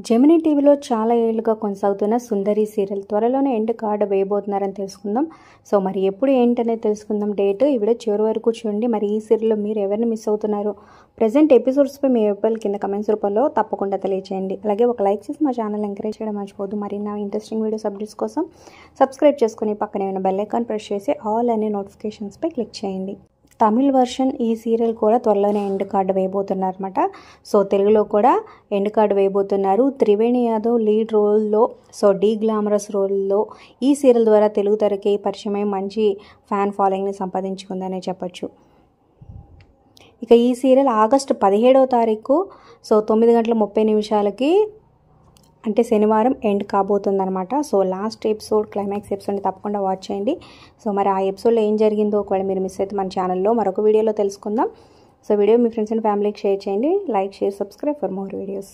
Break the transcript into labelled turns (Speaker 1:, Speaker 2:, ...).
Speaker 1: Gemini టీవీలో చాలా ఏళ్లుగా కొనసాగుతున్న సుందరి సీరియల్ త్వరలోనే ఎండ్ కార్డ్ వేయబోతున్నారని తెలుసుకుందాం. సో మరి ఎప్పుడు ఏంటనేది తెలుసుకుందాం. డేట్ ఈ వీడియో చివరి వరకు చూడండి. మరి ఈ సీరియల్లో మీరు ఎవరిని మిస్ అవుతున్నారు, ప్రజెంట్ ఎపిసోడ్స్పై మీ అభిప్రాయాలు కింద కమెంట్స్ రూపంలో తప్పకుండా తెలియజేయండి. అలాగే ఒక లైక్ చేసి మా ఛానల్ ఎంకరేజ్ చేయడం మర్చిపోద్దు. మరి నా ఇంట్రెస్టింగ్ వీడియోస్ అప్డేట్స్ కోసం సబ్స్క్రైబ్ చేసుకుని పక్కనే ఉన్న బెల్ ఐకాన్ ప్రెస్ చేసి ఆల్ అనే నోటిఫికేషన్స్పై క్లిక్ చేయండి. తమిళ్ వర్షన్ ఈ సీరియల్ కూడా త్వరలోనే ఎండ్ కార్డు వేయబోతున్నారన్నమాట. సో తెలుగులో కూడా ఎండ్ కార్డు వేయబోతున్నారు. త్రివేణి యాదవ్ లీడ్ రోల్లో, సో డీ గ్లామరస్ రోల్లో ఈ సీరియల్ ద్వారా తెలుగు తెరకి పరిచయమై మంచి ఫ్యాన్ ఫాలోయింగ్ని సంపాదించుకుందనే చెప్పొచ్చు. ఇక ఈ సీరియల్ ఆగస్టు 17వ తారీఖు సో 9:30 అంటే శనివారం ఎండ్ కాబోతుందన్నమాట. సో లాస్ట్ ఎపిసోడ్, క్లైమాక్స్ ఎపిసోడ్ని తప్పకుండా వాచ్ చేయండి. సో మరి ఆ ఎపిసోడ్లో ఏం జరిగిందో ఒకవేళ మీరు మిస్ అయితే మన ఛానల్లో మరొక వీడియోలో తెలుసుకుందాం. So video me friends and ఫ్యామిలీకి షేర్ చేయండి. Like, share, subscribe for more videos.